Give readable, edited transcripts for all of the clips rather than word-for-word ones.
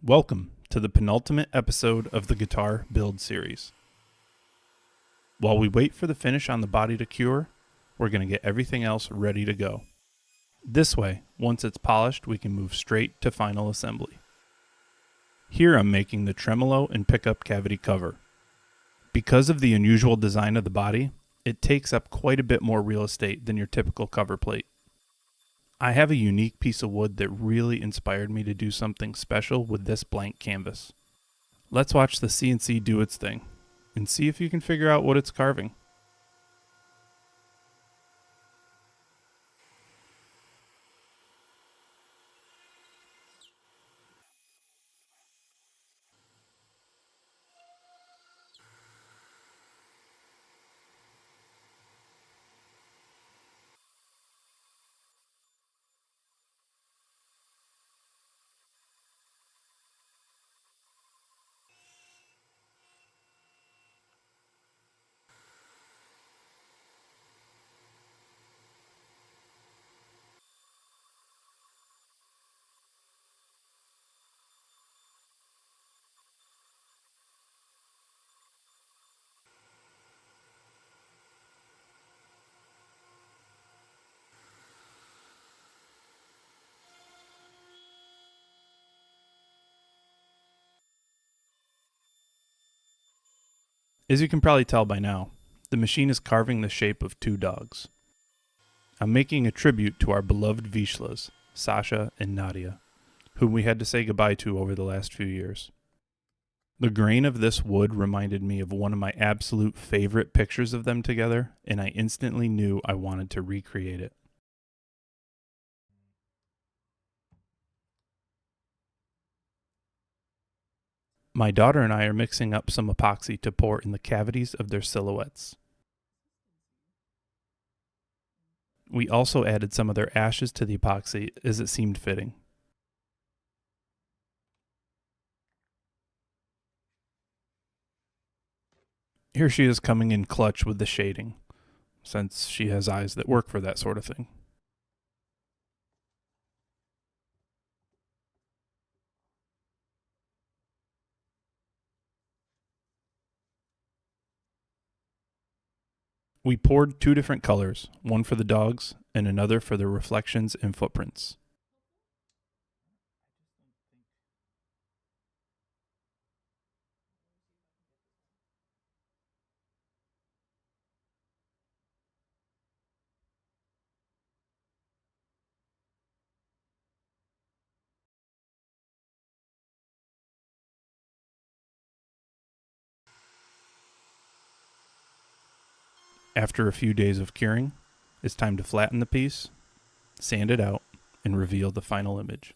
Welcome to the penultimate episode of the Guitar Build Series. While we wait for the finish on the body to cure, we're going to get everything else ready to go. This way, once it's polished, we can move straight to final assembly. Here I'm making the tremolo and pickup cavity cover. Because of the unusual design of the body, it takes up quite a bit more real estate than your typical cover plate. I have a unique piece of wood that really inspired me to do something special with this blank canvas. Let's watch the CNC do its thing and see if you can figure out what it's carving. As you can probably tell by now, the machine is carving the shape of two dogs. I'm making a tribute to our beloved Vishlas, Sasha and Nadia, whom we had to say goodbye to over the last few years. The grain of this wood reminded me of one of my absolute favorite pictures of them together, and I instantly knew I wanted to recreate it. My daughter and I are mixing up some epoxy to pour in the cavities of their silhouettes. We also added some of their ashes to the epoxy as it seemed fitting. Here she is coming in clutch with the shading, since she has eyes that work for that sort of thing. We poured two different colors, one for the dogs and another for the reflections and footprints. After a few days of curing, it's time to flatten the piece, sand it out, and reveal the final image.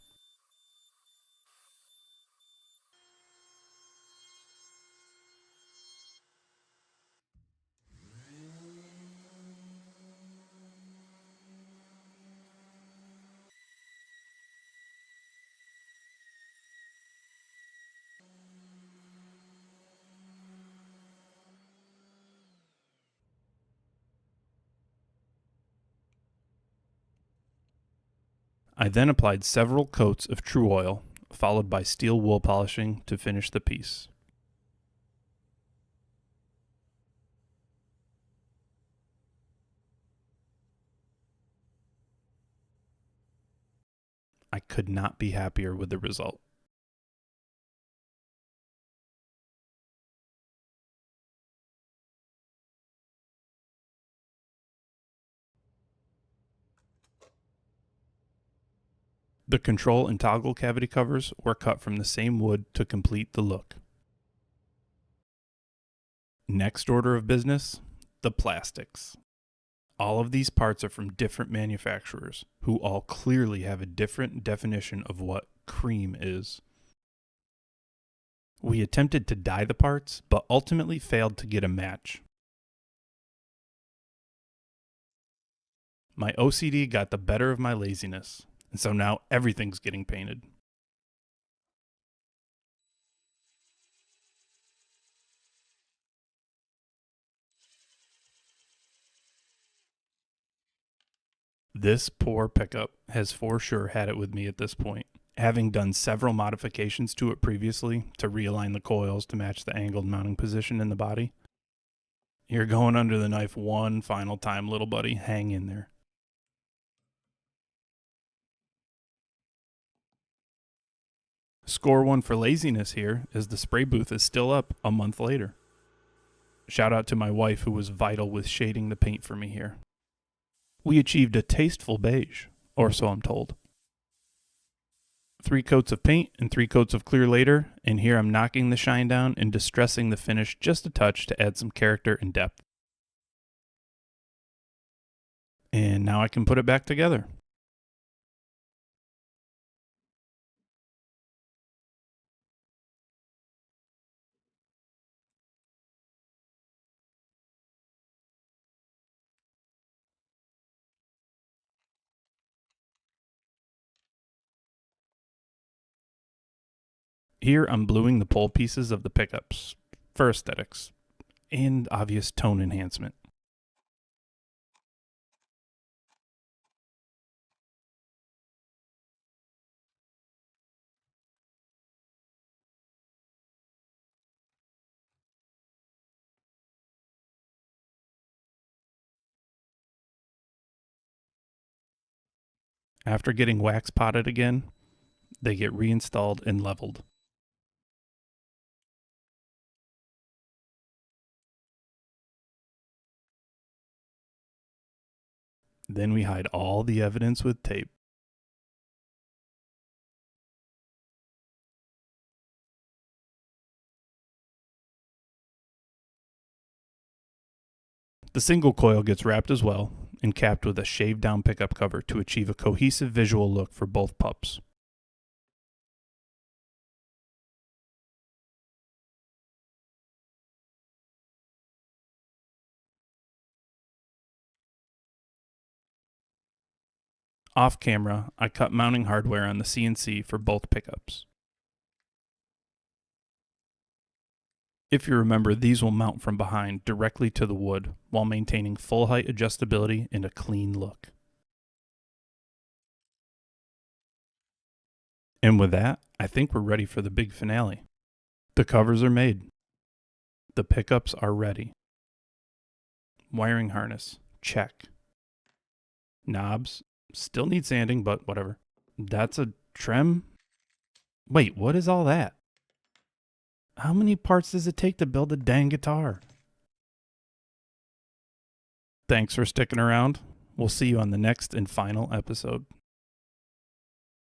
I then applied several coats of True Oil, followed by steel wool polishing to finish the piece. I could not be happier with the result. The control and toggle cavity covers were cut from the same wood to complete the look. Next order of business, the plastics. All of these parts are from different manufacturers, who all clearly have a different definition of what cream is. We attempted to dye the parts, but ultimately failed to get a match. My OCD got the better of my laziness, and so now everything's getting painted. This poor pickup has for sure had it with me at this point, Having done several modifications to it previously to realign the coils to match the angled mounting position in the body, you're going under the knife one final time, little buddy. Hang in there. Score one for laziness here, as the spray booth is still up a month later. Shout out to my wife, who was vital with shading the paint for me here. We achieved a tasteful beige, or so I'm told. 3 coats of paint and 3 coats of clear later, and here I'm knocking the shine down and distressing the finish just a touch to add some character and depth. And now I can put it back together. Here I'm bluing the pole pieces of the pickups for aesthetics and obvious tone enhancement. After getting wax potted again, they get reinstalled and leveled. Then we hide all the evidence with tape. The single coil gets wrapped as well and capped with a shaved down pickup cover to achieve a cohesive visual look for both pups. Off camera, I cut mounting hardware on the CNC for both pickups. If you remember, these will mount from behind directly to the wood while maintaining full height adjustability and a clean look. And with that, I think we're ready for the big finale. The covers are made. The pickups are ready. Wiring harness, check. Knobs, still need sanding, but whatever. That's a trem? Wait, what is all that? How many parts does it take to build a dang guitar? Thanks for sticking around. We'll see you on the next and final episode.